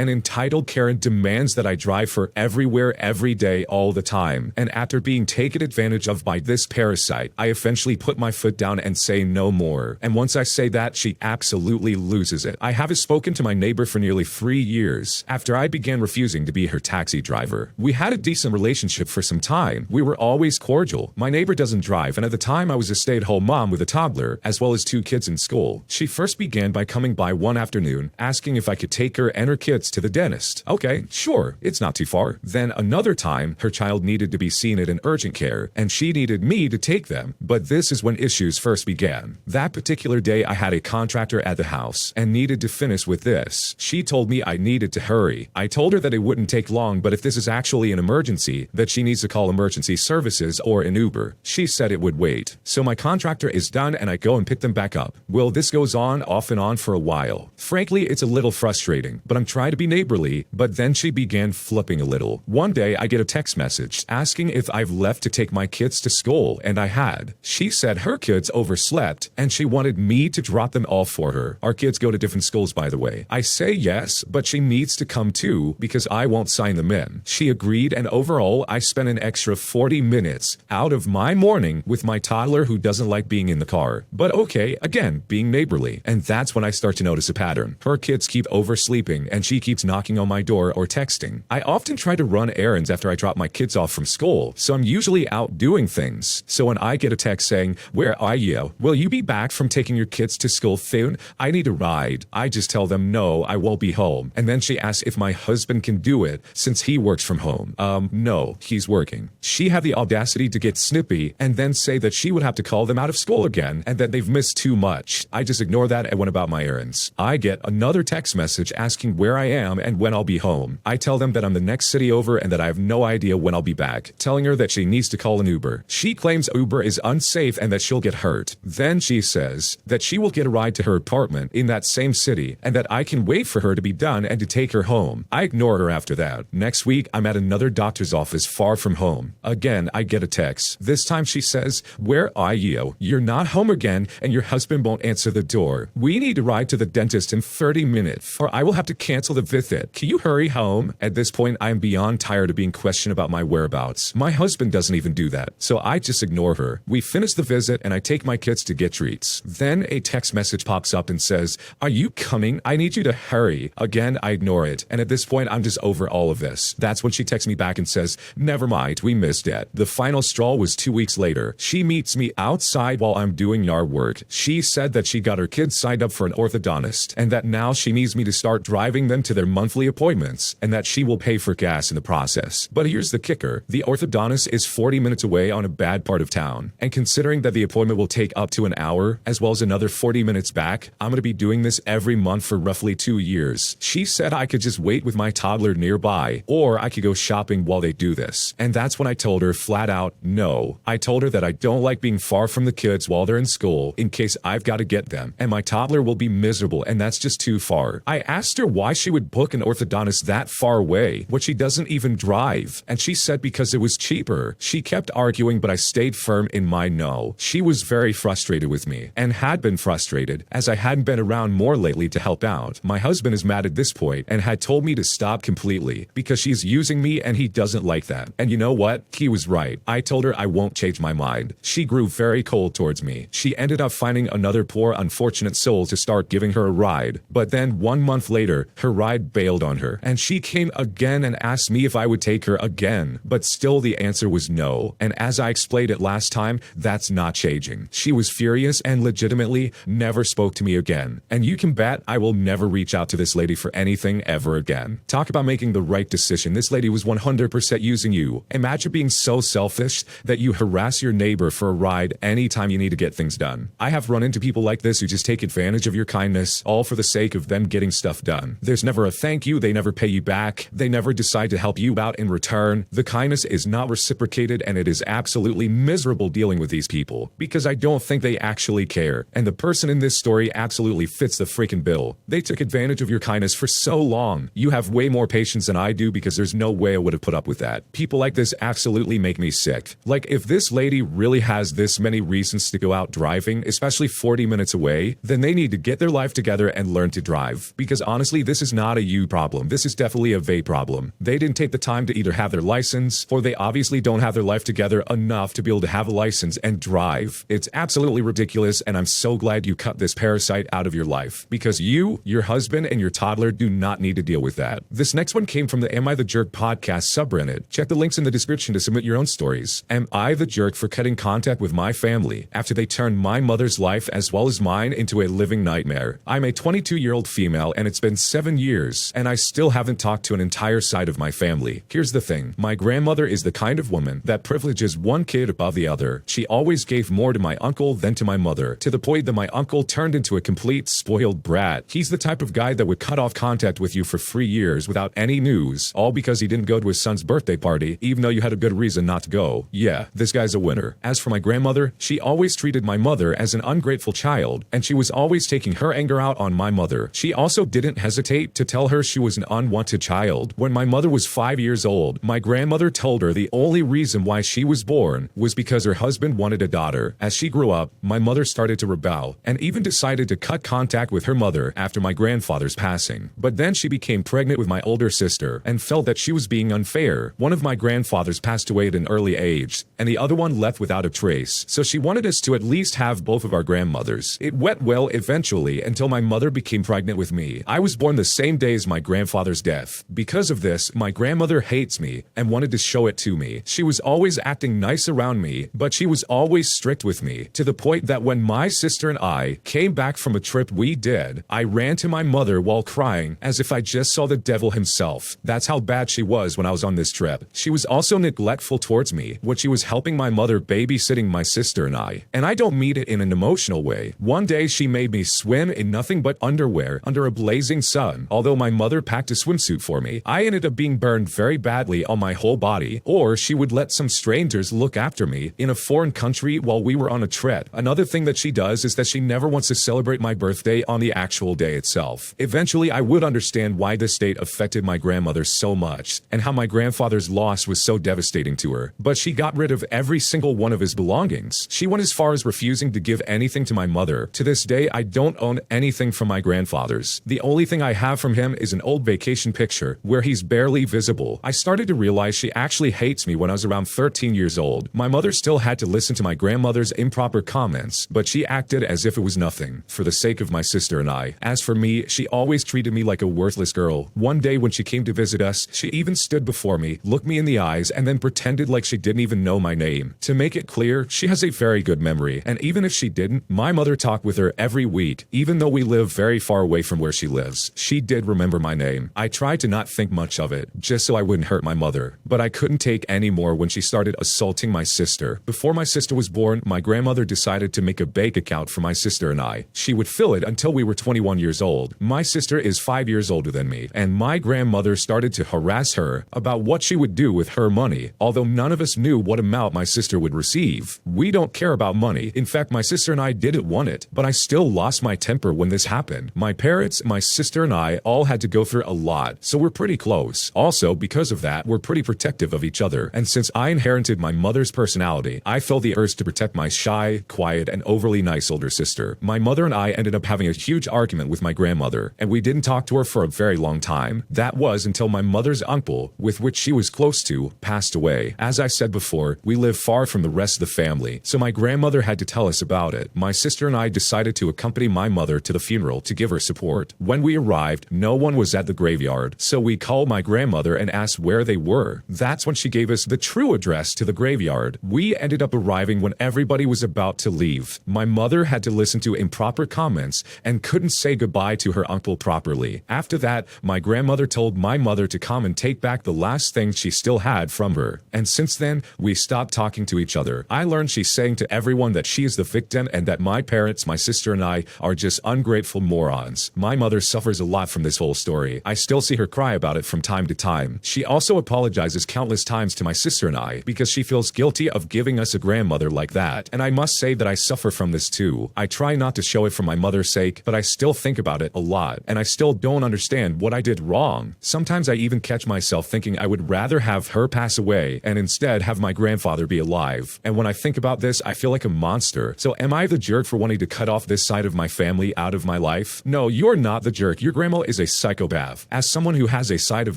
An entitled Karen demands that I drive her everywhere every day all the time, and after being taken advantage of by this parasite, I eventually put my foot down and say no more. And once I say that, she absolutely loses it. I haven't spoken to my neighbor for nearly 3 years after I began refusing to be her taxi driver. We had a decent relationship for some time. We were always cordial. My neighbor doesn't drive, and at the time I was a stay-at-home mom with a toddler, as well as 2 kids in school. She first began by coming by one afternoon, asking if I could take her and her kids to the dentist. Okay, sure, it's not too far. Then another time, her child needed to be seen at an urgent care, and she needed me to take them. But this is when issues first began. That particular day, I had a contractor at the house and needed to finish with this. She told me I needed to hurry. I told her that it wouldn't take long, but if this is actually an emergency, that she needs to call emergency services or an Uber. She said it would wait. So my contractor is done and I go and pick them back up. Well, this goes on off and on for a while. Frankly, it's a little frustrating, but I'm trying to be neighborly, but then she began flipping a little. One day I get a text message asking if I've left to take my kids to school, and I had. She said her kids overslept and she wanted me to drop them off for her. Our kids go to different schools, by the way. I say yes, but she needs to come too because I won't sign them in. She agreed, and overall I spent an extra 40 minutes out of my morning with my toddler who doesn't like being in the car. But okay, again, being neighborly. And that's when I start to notice a pattern. Her kids keep oversleeping and she keeps knocking on my door or texting. I often try to run errands after I drop my kids off from school, so I'm usually out doing things. So when I get a text saying, "Where are you? Will you be back from taking your kids to school soon? I need a ride," I just tell them no, I won't be home. And then she asks if my husband can do it since he works from home. No, he's working. She had the audacity to get snippy and then say that she would have to call them out of school again and that they've missed too much. I just ignore that and went about my errands. I get another text message asking where I am and when I'll be home. I tell them that I'm the next city over and that I have no idea when I'll be back, telling her that she needs to call an Uber. She claims Uber is unsafe and that she'll get hurt. Then she says that she will get a ride to her apartment in that same city and that I can wait for her to be done and to take her home. I ignore her after that. Next week, I'm at another doctor's office far from home. Again, I get a text. This time she says, "Where are you? You're not home again and your husband won't answer the door. We need to ride to the dentist in 30 minutes or I will have to cancel the visit. Can you hurry home?" At this point, I am beyond tired of being questioned about my whereabouts. My husband doesn't even do that, so I just ignore her. We finish the visit and I take my kids to get treats. Then a text message pops up and says, "Are you coming? I need you to hurry." Again, I ignore it. And at this point, I'm just over all of this. That's when she texts me back and says, "Never mind, we missed it." The final straw was 2 weeks later. She meets me outside while I'm doing yard work. She said that she got her kids signed up for an orthodontist and that now she needs me to start driving them to their monthly appointments and that she will pay for gas in the process. But here's the kicker. The orthodontist is 40 minutes away on a bad part of town. And considering that the appointment will take up to an hour as well as another 40 minutes back, I'm going to be doing this every month for roughly 2 years. She said I could just wait with my toddler nearby or I could go shopping while they do this. And that's when I told her flat out no. I told her that I don't like being far from the kids while they're in school in case I've got to get them and my toddler will be miserable and that's just too far. I asked her why she would book an orthodontist that far away when she doesn't even drive, and she said because it was cheaper. She kept arguing, but I stayed firm in my no. She was very frustrated with me and had been frustrated as I hadn't been around more lately to help out. My husband is mad at this point and had told me to stop completely because she's using me and he doesn't like that. And you know what? He was right. I told her I won't change my mind. She grew very cold towards me. She ended up finding another poor unfortunate soul to start giving her a ride. But then 1 month later, her ride bailed on her and she came again and asked me if I would take her again. But still the answer was no. And as I explained it last time, that's not changing. She was furious and legitimately never spoke to me again. And you can bet I will never reach out to this lady for anything ever again. Talk about making the right decision. This lady was 100% using you. Imagine being so selfish that you harass your neighbor for a ride anytime you need to get things done. I have run into people like this who just take advantage of your kindness, all for the sake of them getting stuff done. There's never a thank you. They never pay you back. They never decide to help you out in return. The kindness is not reciprocated and it is absolutely miserable dealing with these people because I don't think they actually care. And the person in this story absolutely fits the freaking bill. They took advantage of your kindness for so long. You have way more patience than I do because there's no way I would have put up with that. People like this absolutely make me sick. Like if this lady really has this many reasons to go out driving, especially 40 minutes away, then they need to get their life together and learn to drive. Because honestly, this is not not a you problem. This is definitely a they problem. They didn't take the time to either have their license, or they obviously don't have their life together enough to be able to have a license and drive. It's absolutely ridiculous, and I'm so glad you cut this parasite out of your life, because you, your husband, and your toddler do not need to deal with that. This next one came from the Am I the Jerk podcast subreddit. Check the links in the description to submit your own stories. Am I the jerk for cutting contact with my family after they turned my mother's life as well as mine into a living nightmare? I'm a 22-year-old female, and it's been 7 years, and I still haven't talked to an entire side of my family. Here's the thing. My grandmother is the kind of woman that privileges one kid above the other. She always gave more to my uncle than to my mother, to the point that my uncle turned into a complete spoiled brat. He's the type of guy that would cut off contact with you for 3 years without any news, all because he didn't go to his son's birthday party, even though you had a good reason not to go. Yeah, this guy's a winner. As for my grandmother, she always treated my mother as an ungrateful child, and she was always taking her anger out on my mother. She also didn't hesitate to tell her she was an unwanted child. When my mother was 5 years old, my grandmother told her the only reason why she was born was because her husband wanted a daughter. As she grew up, my mother started to rebel, and even decided to cut contact with her mother after my grandfather's passing. But then she became pregnant with my older sister, and felt that she was being unfair. One of my grandfathers passed away at an early age, and the other one left without a trace, so she wanted us to at least have both of our grandmothers. It went well eventually until my mother became pregnant with me. I was born the same day as my grandfather's death. Because of this, my grandmother hates me and wanted to show it to me. She was always acting nice around me, but she was always strict with me, to the point that when my sister and I came back from a trip we did, I ran to my mother while crying as if I just saw the devil himself. That's how bad she was when I was on this trip. She was also neglectful towards me when she was helping my mother babysitting my sister and I. And I don't mean it in an emotional way. One day she made me swim in nothing but underwear under a blazing sun. Although my mother packed a swimsuit for me, I ended up being burned very badly on my whole body. Or she would let some strangers look after me in a foreign country while we were on a trip. Another thing that she does is that she never wants to celebrate my birthday on the actual day itself. Eventually, I would understand why this state affected my grandmother so much, and how my grandfather's loss was so devastating to her. But she got rid of every single one of his belongings. She went as far as refusing to give anything to my mother. To this day, I don't own anything from my grandfather's. The only thing I have from him is an old vacation picture where he's barely visible. I started to realize she actually hates me when I was around 13 years old. My mother still had to listen to my grandmother's improper comments, but she acted as if it was nothing, for the sake of my sister and I. As for me, she always treated me like a worthless girl. One day when she came to visit us, she even stood before me, looked me in the eyes, and then pretended like she didn't even know my name. To make it clear, she has a very good memory, and even if she didn't, my mother talked with her every week. Even though we live very far away from where she lives, she did remember my name. I tried to not think much of it, just so I wouldn't hurt my mother, but I couldn't take any more when she started assaulting my sister. Before my sister was born, my grandmother decided to make a bank account for my sister and I. She would fill it until we were 21 years old. My sister is 5 years older than me, and my grandmother started to harass her about what she would do with her money. Although none of us knew what amount my sister would receive. We don't care about money. In fact, my sister and I didn't want it, but I still lost my temper when this happened. My parents, my sister, and I all had to go through a lot, so we're pretty close. Also, because of that, we're pretty protective of each other, and since I inherited my mother's personality, I felt the urge to protect my shy, quiet, and overly nice older sister. My mother and I ended up having a huge argument with my grandmother, and we didn't talk to her for a very long time. That was until my mother's uncle, with which she was close to, passed away. As I said before, we live far from the rest of the family, so my grandmother had to tell us about it. My sister and I decided to accompany my mother to the funeral to give her support. When we arrived, no one was at the graveyard, so we called my grandmother and asked where they were. That's when she gave us the true address to the graveyard. We ended up arriving when everybody was about to leave. My mother had to listen to improper comments and couldn't say goodbye to her uncle properly. After that, my grandmother told my mother to come and take back the last thing she still had from her. And since then, we stopped talking to each other. I learned she's saying to everyone that she is the victim and that my parents, my sister, and I are just ungrateful morons. My mother suffers a lot from this whole story. I still see her cry about it from time to time. She also apologizes countless times to my sister and I because she feels guilty of giving us a grandmother like that. And I must say that I suffer from this too. I try not to show it for my mother's sake, but I still think about it a lot, and I still don't understand what I did wrong. Sometimes I even catch myself thinking I would rather have her pass away and instead have my grandfather be alive. And when I think about this, I feel like a monster. So am I the jerk for wanting to cut off this side of my family out of my life? No, you're not the jerk. Your grandma is a psychopath. As someone who has a side of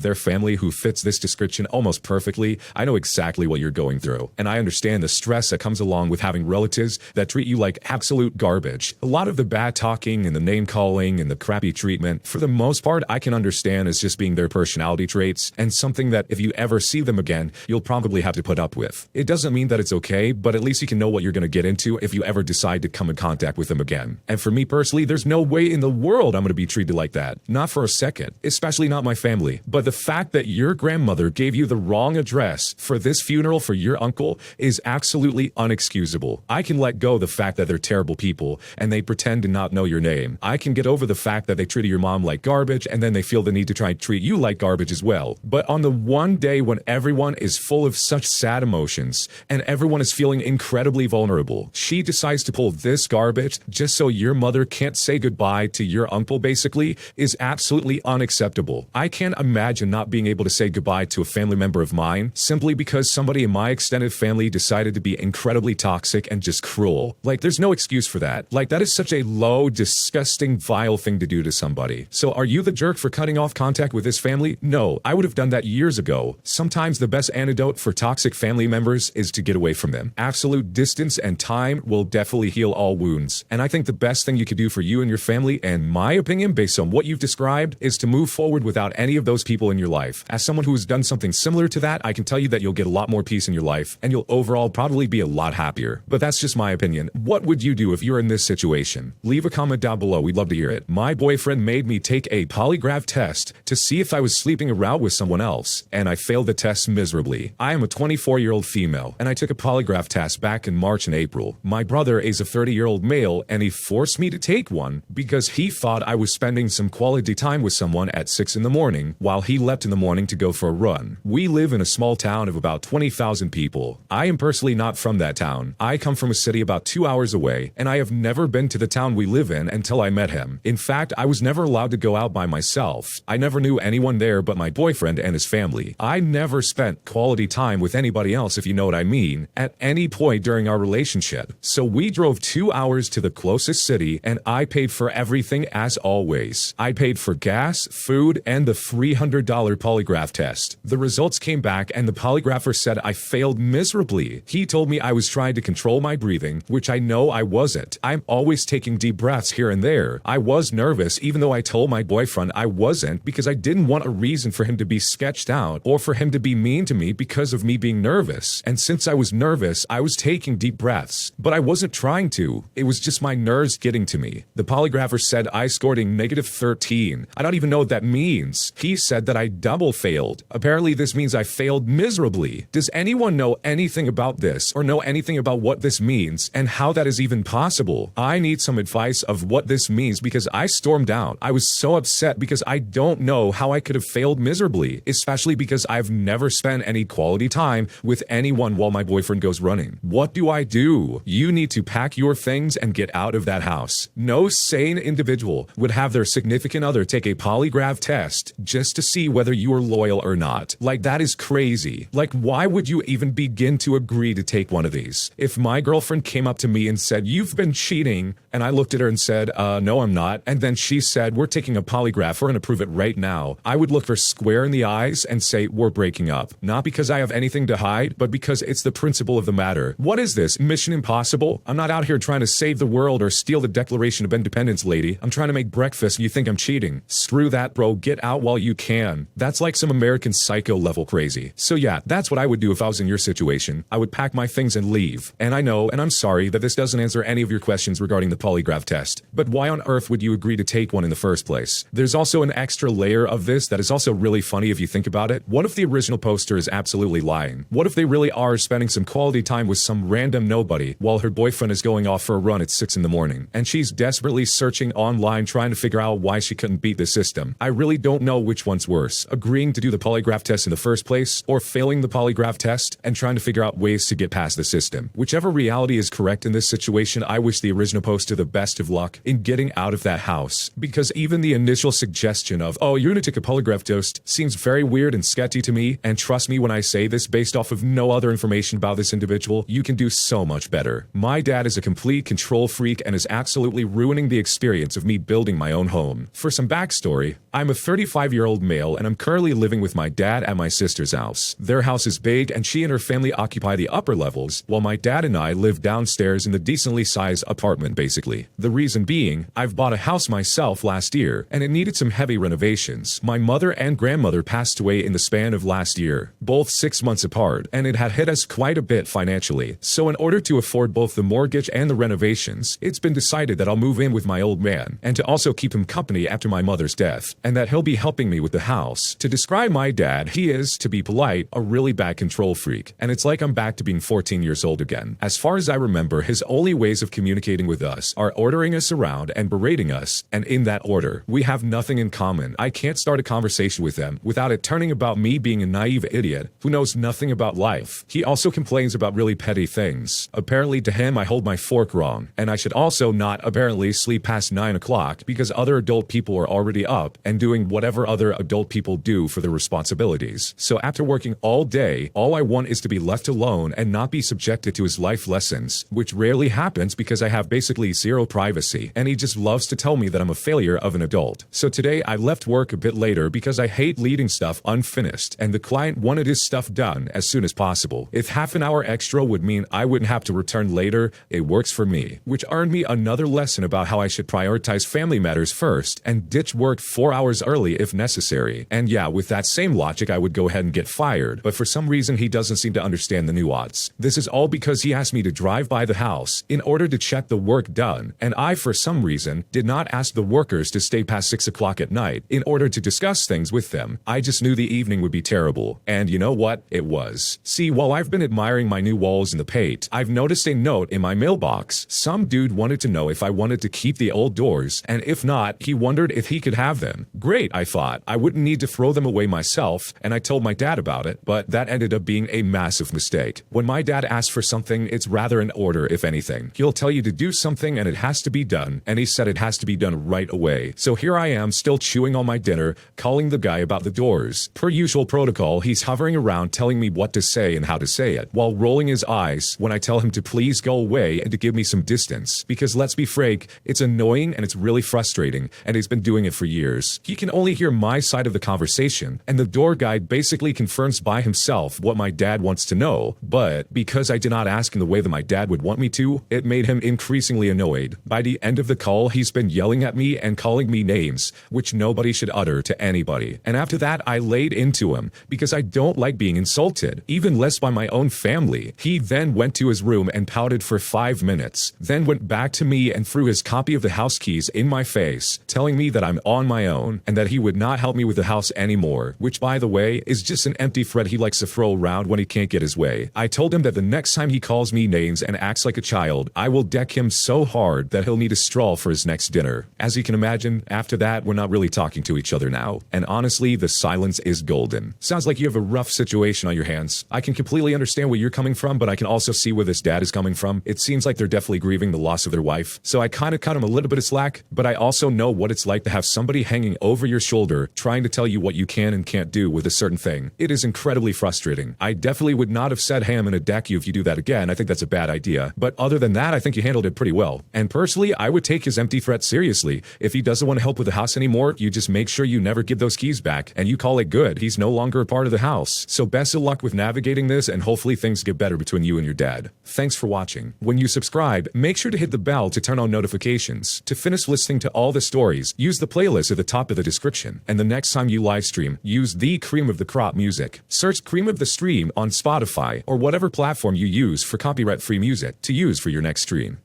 their family who fits this description almost perfectly, I know exactly what you're going through. And I understand the stress that comes along with having relatives that treat you like absolute garbage. A lot of the bad talking and the name calling and the crappy treatment, for the most part, I can understand as just being their personality traits and something that if you ever see them again, you'll probably have to put up with. It doesn't mean that it's okay, but at least you can know what you're going to get into if you ever decide to come in contact with them again. And for me personally, there's no way in the world I'm going to be treated like that. Not for a second, especially not my family. But the fact that your grandmother gave you the wrong address for this funeral for your uncle is absolutely unexcusable. I can let go the fact that they're terrible people and they pretend to not know your name. I can get over the fact that they treated your mom like garbage and then they feel the need to try and treat you like garbage as well. But on the one day when everyone is full of such sad emotions and everyone is feeling incredibly vulnerable, she decides to pull this garbage just so your mother can't say goodbye to your uncle basically is absolutely unacceptable. I can't imagine not being able to say goodbye to a family member of mine simply because somebody in my extended family decided to be incredibly toxic and just cruel. Like, there's no excuse for that. Like, that is such a low, disgusting, vile thing to do to somebody. So are you the jerk for cutting off contact with this family? No, I would have done that years ago. Sometimes the best antidote for toxic family members is to get away from them. Absolute distance and time will definitely heal all wounds. And I think the best thing you could do for you and your family, and my opinion based on what you've described, is to move forward without any of those people in your life. As someone who has done something similar to that, I can tell you that you'll get a lot more peace in your life and you'll overall probably be a lot happier. But that's just my opinion. What would you do if you're in this situation? Leave a comment down below. We'd love to hear it. My boyfriend made me take a polygraph test to see if I was sleeping around with someone else, and I failed the test miserably. I am a 24-year-old female, and I took a polygraph test back in March and April. My brother is a 30-year-old male, and he forced me to take one because he thought I was spending some quality time with someone at 6 in the morning while he left in the morning to go for a run. We live in a small town of about 20,000 people. I am personally not from that town. I come from a city about 2 hours away, and I have never been to the town we live in until I met him. In fact, I was never allowed to go out by myself. I never knew anyone there but my boyfriend and his family. I never spent quality time with anybody else, if you know what I mean, at any point during our relationship. So we drove 2 hours to the closest city, and I paid for everything as always. I paid for gas, food, and the $300 polygraph test. The results came back, and the polygrapher said I failed miserably. He told me I was trying to control my breathing, which I know I wasn't. I'm always taking deep breaths here and there. I was nervous, even though I told my boyfriend I wasn't, because I didn't want a reason for him to be sketched out or for him to be mean to me because of me being nervous. And since I was nervous, I was taking deep breaths, but I wasn't trying to. It was just my nerves getting to me. The polygrapher said I scored a -13. I don't even know what that means. He said that I double failed. Apparently this means I failed miserably. Does anyone know anything about this or know anything about what this means and how that is even possible? I need some advice of what this means because I stormed out. I was so upset because I don't know how I could have failed miserably, especially because I've never spent any quality time with anyone while my boyfriend goes running. What do I do? You need to pack your things and get out of that house. No sane individual would have their significant other take a polygraph test just to see whether you are loyal or not. Like, that is crazy. Like, why would you even begin to agree to take one of these? If my girlfriend came up to me and said, "You've been cheating," and I looked at her and said, "No, I'm not," and then she said, "We're taking a polygraph, we're going to prove it right now," I would look her square in the eyes and say, "We're breaking up." Not because I have anything to hide, but because it's the principle of the matter. What is this? Mission Impossible? I'm not out here trying to save the world or steal the Declaration of Independence, lady. I'm trying to make breakfast and you think I'm cheating. Screw that, bro. Get out while you can. That's like some American Psycho level crazy. So yeah, that's what I would do if I was in your situation. I would pack my things and leave. And I know, and I'm sorry that this doesn't answer any of your questions regarding the polygraph test, but why on earth would you agree to take one in the first place? There's also an extra layer of this that is also really funny if you think about it. What if the original poster is absolutely lying? What if they really are spending some quality time with some random nobody while her boyfriend is going off for a run at 6 in the morning, and she's desperately searching online trying to figure out why she couldn't beat the system? I really don't know which one's worse, agreeing to do the polygraph test in the first place or failing the polygraph test and trying to figure out ways to get past the system. Whichever reality is correct in this situation, I wish the original poster the best of luck in getting out of that house, because even the initial suggestion of, "Oh, you're gonna take a polygraph test," seems very weird and sketchy to me, and trust me when I say this based off of no other information about this individual, you can do so much better. My dad is a complete control freak and is absolutely ruining the experience of me building my own home. For some some backstory. I'm a 35-year-old male and I'm currently living with my dad at my sister's house. Their house is big and she and her family occupy the upper levels, while my dad and I live downstairs in the decently sized apartment basically. The reason being, I've bought a house myself last year and it needed some heavy renovations. My mother and grandmother passed away in the span of last year, both 6 months apart, and it had hit us quite a bit financially. So in order to afford both the mortgage and the renovations, it's been decided that I'll move in with my old man and to also keep him company after my mother's death, and that he'll be helping me with the house. To describe my dad, he is, to be polite, a really bad control freak, and it's like I'm back to being 14 years old again. As far as I remember, his only ways of communicating with us are ordering us around and berating us, and in that order. We have nothing in common. I can't start a conversation with him without it turning about me being a naive idiot who knows nothing about life. He also complains about really petty things. Apparently to him I hold my fork wrong, and I should also not apparently sleep past 9 o'clock because other adult people are already up and doing whatever other adult people do for their responsibilities. So after working all day, all I want is to be left alone and not be subjected to his life lessons, which rarely happens because I have basically zero privacy, and he just loves to tell me that I'm a failure of an adult. So today I left work a bit later because I hate leaving stuff unfinished, and the client wanted his stuff done as soon as possible. If half an hour extra would mean I wouldn't have to return later, it works for me, which earned me another lesson about how I should prioritize family matters first and ditch work 4 hours early if necessary. And yeah, with that same logic I would go ahead and get fired, but for some reason he doesn't seem to understand the nuance. This is all because he asked me to drive by the house in order to check the work done, and I for some reason did not ask the workers to stay past 6 o'clock at night in order to discuss things with them. I just knew the evening would be terrible, and you know what? It was. See, while I've been admiring my new walls in the paint, I've noticed a note in my mailbox. Some dude wanted to know if I wanted to keep the old doors, and if not, he wondered if he could have them. Great, I thought. I wouldn't need to throw them away myself, and I told my dad about it, but that ended up being a massive mistake. When my dad asks for something, it's rather an order, if anything. He'll tell you to do something and it has to be done, and he said it has to be done right away. So here I am, still chewing on my dinner, calling the guy about the doors. Per usual protocol, he's hovering around telling me what to say and how to say it, while rolling his eyes when I tell him to please go away and to give me some distance. Because let's be frank, it's annoying and it's really frustrating, and he's been doing it for years. He can only hear my side of the conversation, and the door guy basically confirms by himself what my dad wants to know, but because I did not ask in the way that my dad would want me to, it made him increasingly annoyed. By the end of the call, he's been yelling at me and calling me names, which nobody should utter to anybody. And after that, I laid into him because I don't like being insulted, even less by my own family. He then went to his room and pouted for 5 minutes, then went back to me and threw his copy of the house keys in my face, telling me that I'm on my own and that he would not help me with the house anymore, which by the way is just an empty threat he likes to throw around when he can't get his way. I told him that the next time he calls me names and acts like a child, I will deck him so hard that he'll need a straw for his next dinner. As you can imagine, after that, we're not really talking to each other now, and honestly, the silence is golden. Sounds like you have a rough situation on your hands. I can completely understand where you're coming from, but I can also see where this dad is coming from. It seems like they're definitely grieving the loss of their wife, so I kind of cut him a little bit of slack, but I also know what it's like to have somebody hanging over your shoulder trying to tell you what you can and can't do with a certain thing. It is incredibly frustrating. I definitely would not have said, hey, I'm gonna deck you if you do that again. I think that's a bad idea. But other than that, I think you handled it pretty well. And personally, I would take his empty threat seriously. If he doesn't want to help with the house anymore, you just make sure you never give those keys back, and you call it good. He's no longer a part of the house. So best of luck with navigating this, and hopefully things get better between you and your dad. Thanks for watching. When you subscribe, make sure to hit the bell to turn on notifications. To finish listening to all the stories, use the playlist at the top of the description. And the next time you live stream, use the Cream of the Crop music. Search Cream of the Stream on Spotify or whatever platform you use for copyright-free music to use for your next stream.